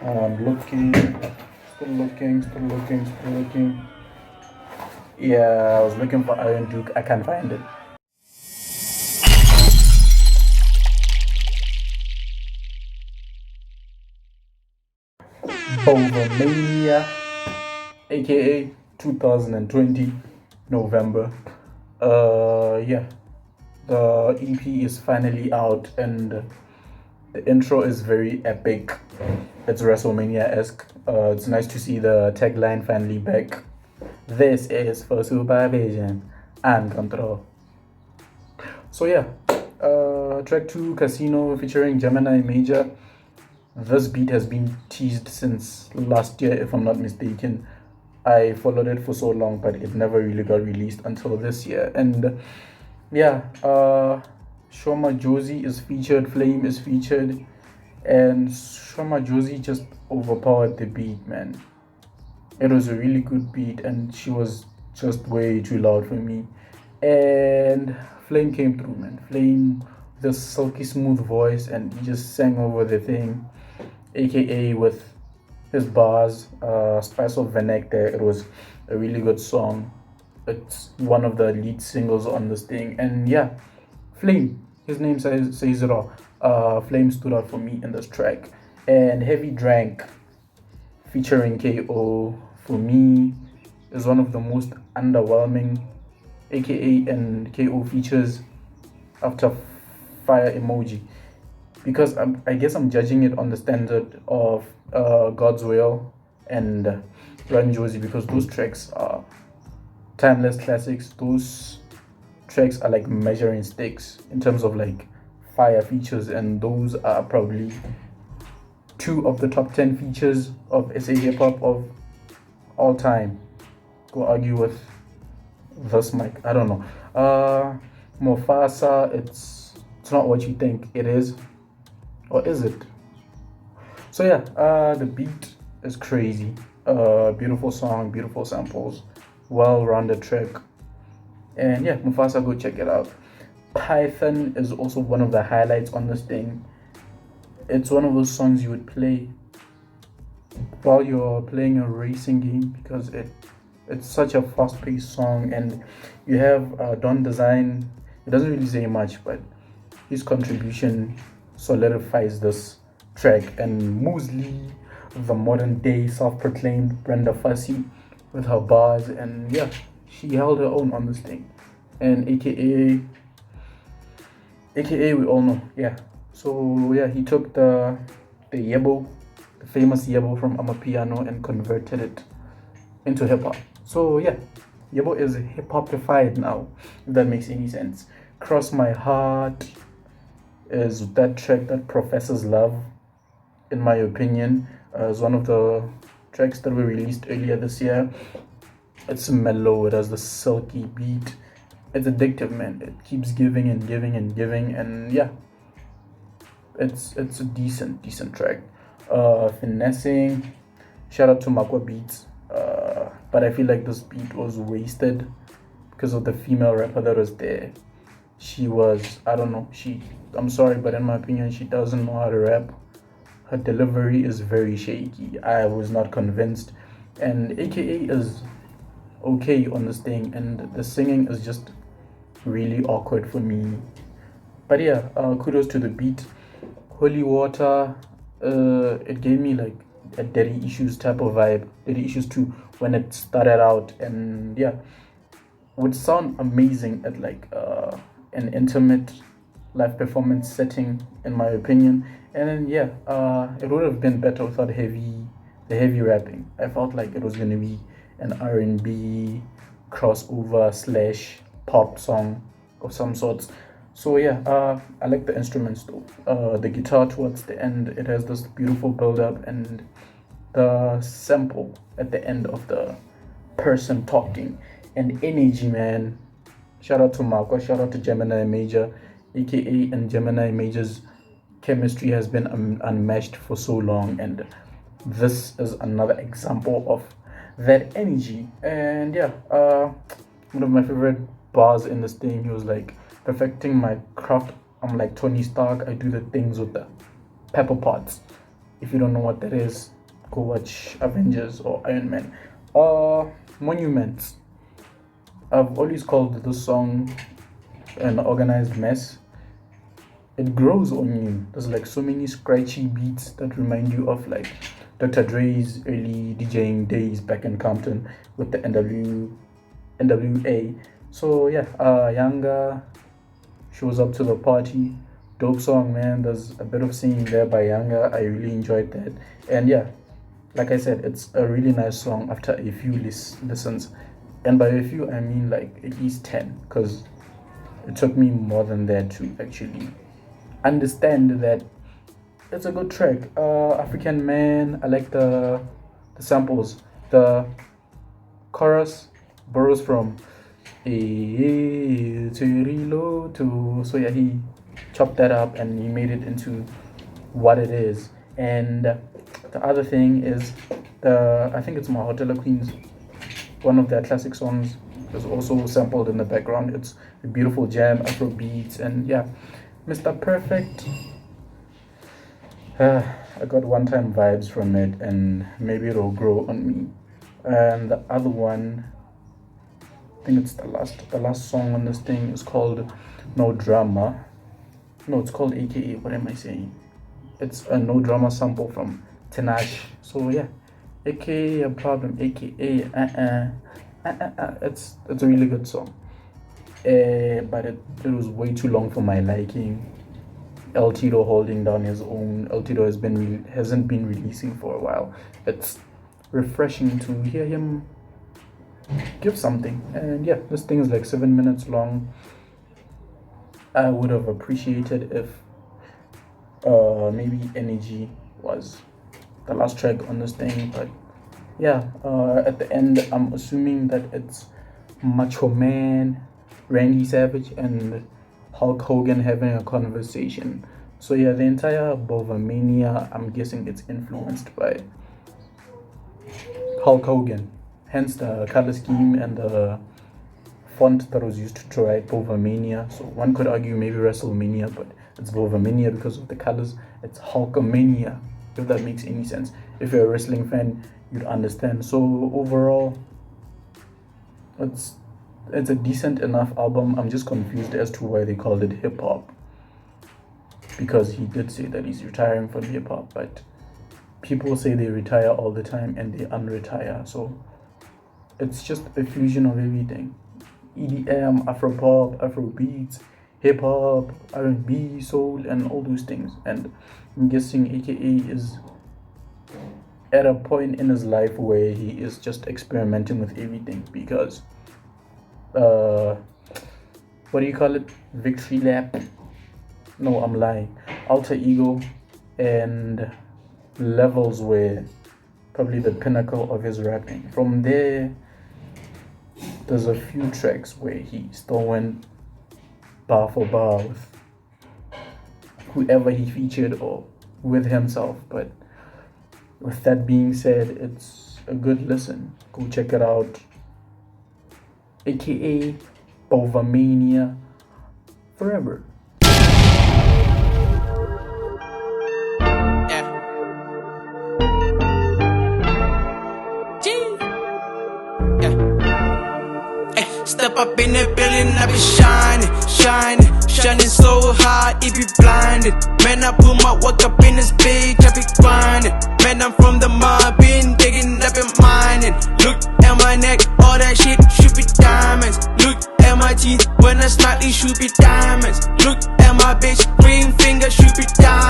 I'm looking, still looking. Yeah, I was looking for Iron Duke. I can't find it. Bhovamania, aka 2020 November. Yeah, the EP is finally out, and the intro is very epic. It's WrestleMania-esque. It's nice to see the tagline finally back. This is for supervision and control. So yeah, track 2, Casino, featuring Gemini Major. This beat has been teased since last year, if I'm not mistaken. I followed it for so long, but it never really got released until this year. And yeah, Shoma Josie is featured, Flame is featured, and Shoma Josie just overpowered the beat, man. It was a really good beat, and she was just way too loud for me. And Flame came through, man. Flame, the silky smooth voice, and he just sang over the thing, aka with his bars, Spice of Venector. It was a really good song. It's one of the lead singles on this thing, and yeah, Flame, his name says it all. Flame stood out for me in this track. And Heavy Drank, featuring KO, for me is one of the most underwhelming AKA and KO features after Fire Emoji, because I guess I'm judging it on the standard of God's Will and Run Josie, because those tracks are timeless classics. Those tracks are like measuring sticks in terms of like fire features, and those are probably two of the top 10 features of SA hip hop of all time. Go argue with this mic. I don't know. Mufasa, it's not what you think it is, or is it? So yeah, the beat is crazy. Beautiful song, beautiful samples, well-rounded track, and yeah, Mufasa, go check it out. Python is also one of the highlights on this thing. It's one of those songs you would play while you're playing a racing game, because it's such a fast-paced song, and you have Don Design. It doesn't really say much, but his contribution solidifies this track. And Mosley, the modern-day self-proclaimed Brenda Fassie, with her bars, and yeah, she held her own on this thing. And AKA we all know, yeah. So yeah, he took the yebo, the famous yebo from Amapiano, and converted it into hip hop. So yeah, yebo is hip hopified now, if that makes any sense. Cross My Heart is that track that professes love, in my opinion. Is one of the tracks that were released earlier this year. It's mellow, it has the silky beat. It's addictive, man. It keeps giving and giving and giving, and yeah, it's a decent track. Finessing, shout out to Makwa Beats. But I feel like this beat was wasted because of the female rapper that was there. She was, I don't know, I'm sorry, but in my opinion, she doesn't know how to rap. Her delivery is very shaky. I was not convinced. And AKA is okay on this thing, and the singing is just really awkward for me. But yeah, kudos to the beat. Holy Water, it gave me like a Daddy Issues type of vibe. Daddy Issues 2 when it started out, and yeah, would sound amazing at like an intimate live performance setting, in my opinion. And then yeah, it would have been better without the heavy rapping. I felt like it was gonna be an R&B crossover slash pop song of some sorts. So yeah, I like the instruments though. The guitar towards the end, it has this beautiful build up, and the sample at the end of the person talking, and energy, man. Shout out to Marco, shout out to Gemini Major, aka, and Gemini Major's chemistry has been unmatched for so long, and this is another example of that energy. And yeah, one of my favorite bars in this thing, he was like, perfecting my craft, I'm like Tony Stark, I do the things with the pepper pots. If you don't know what that is, go watch Avengers or Iron Man. Monuments. I've always called this song an organized mess. It grows on you. There's like so many scratchy beats that remind you of like Dr. Dre's early DJing days back in Compton with the NWA. So yeah, Yanga shows up to the party. Dope song, man. There's a bit of singing there by Yanga. I really enjoyed that. And yeah, like I said, it's a really nice song after a few listens. And by a few, I mean like at least 10, because it took me more than that to actually understand that it's a good track. African Man, I like the samples. The chorus borrows from a to, so yeah, he chopped that up and he made it into what it is. And the other thing is I think it's Mahotela Queens, one of their classic songs, is also sampled in the background. It's a beautiful jam, Afro beats, and yeah, Mr. Perfect. I got one-time vibes from it, and maybe it'll grow on me. And the other one, I think it's the last song on this thing, is called No Drama. No, it's called AKA. What am I saying? It's a No Drama sample from Tinashe. So yeah, AKA a problem. AKA it's a really good song. But it was way too long for my liking. El Tito holding down his own. El Tito hasn't been releasing for a while. It's refreshing to hear him give something. And yeah, this thing is like 7 minutes long. I would have appreciated if maybe Energy was the last track on this thing, but yeah, at the end I'm assuming that it's Macho Man, Randy Savage, and Hulk Hogan having a conversation. So yeah, the entire Bhovamania, I'm guessing it's influenced by Hulk Hogan, hence the color scheme and the font that was used to write Bhovamania. So one could argue maybe WrestleMania, but it's Bhovamania because of the colors. It's Hulkamania, if that makes any sense. If you're a wrestling fan, you'd understand. So overall, it's a decent enough album. I'm just confused as to why they called it hip hop, because he did say that he's retiring from hip hop, but people say they retire all the time and they unretire. So it's just a fusion of everything. EDM, Afropop, Afrobeats, hip hop, R&B, soul, and all those things. And I'm guessing AKA is at a point in his life where he is just experimenting with everything, because what do you call it? Victory lap? No, I'm lying. Alter Ego and Levels were probably the pinnacle of his rapping. From there, there's a few tracks where he still went bar for bar with whoever he featured or with himself. But with that being said, it's a good listen. Go check it out. AKA Bhovamania forever. Step up in the building, I be shining so hard, it be blinded. Man, I put my work up in this bitch, I be grinding. Man, I'm from the mob, been digging up and mining. Look at my neck, all that shit should be diamonds. Look at my teeth, when I smile, it should be diamonds. Look at my bitch, green finger should be diamonds.